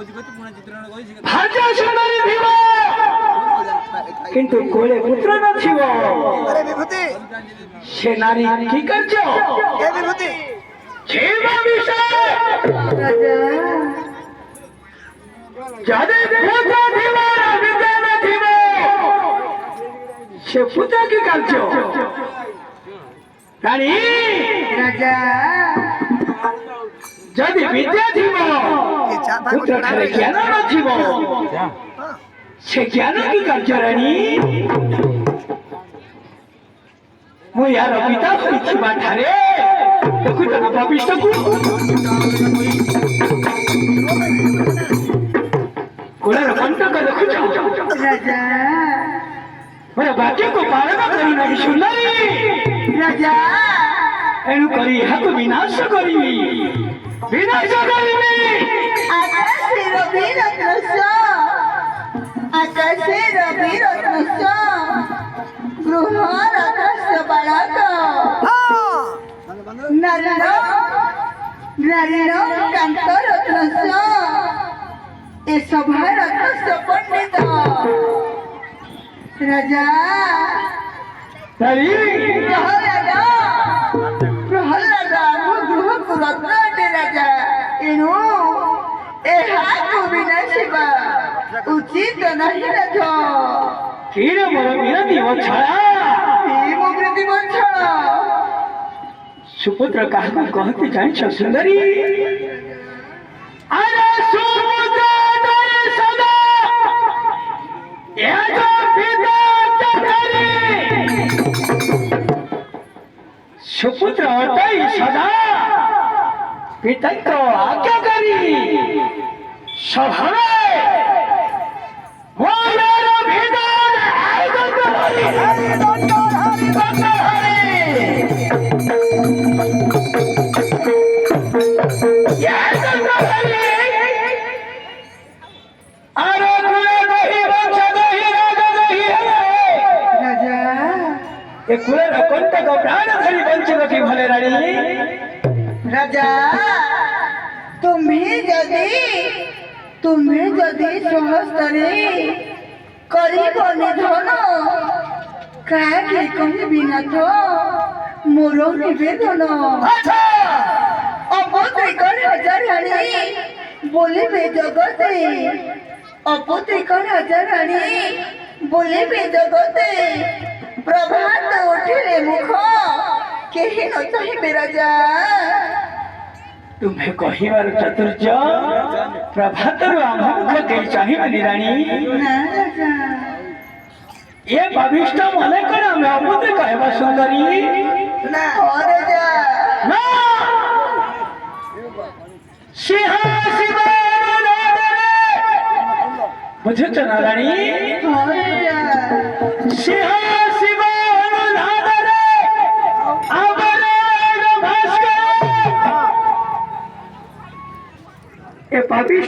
भाजा सुंदरी thief किंतु कोले पुत्र न थीव अरे विभूति से नारी की करजो ए विभूति खेमा विषय जादे पुत्र थीव विद्या न थीव से पुत्र की करजो रानी राजा जदि विद्या थीव पुत्र ठारे ज्ञान न थीव से ज्ञान की कार्य रानी मु यार पिता पिछवा ठारे देखु जना पापिष्ट को कोलार कंटक देखु राजा मोर वाक्य को पालन करी नाही सुंदरी राजा एणु करी हाथ विनाश करी विनाश करी आकाशे रवि रत्नस्य गृह रत्नस्य बालक नारीण कांत रत्नस्य ए सभा रत्नस्य पंडित राजा प्रहलाद गृह को रत्न अटे राजा एणु एहाको विनाशिबा उचित नहीं रथ कीरे मोर विरति वछड़ा ई मुग्रति वछड़ा सुपुत्र काहको कहते जानिछ सुंदरी अरे सुपुत्र तोरे सदा ए जो पिता चकरी सुपुत्र तई सदा पिता को आज्ञा करी सभावे मोर भेदन आगत हरि दंड हरि या दंड हरि अरे कुले नहीं वंश नहीं राज नहीं राजा ए कुले रकंत को प्राण धरि वंचित की भले रानी राजा तुम्हें जदि सहस्तरे करिब निधन काहे कहबी नाथ मोर निवेदन अपुत्रिकर हजाराणी बोलिबे जगते अपुत्रिकर हजाराणी बोलिबे जगते प्रभात उठिले मुख केहि न चाहिबे राजा तुम्हें कहिबार चतुर्य प्रभातर आमुख दे चाहिए रानी ना राजा ये भविष्ठ मने कर हम अपुत्र कहबा सुंदरी ना राजा ना सिंहासन बुझे ना रानी राजा सिंहासन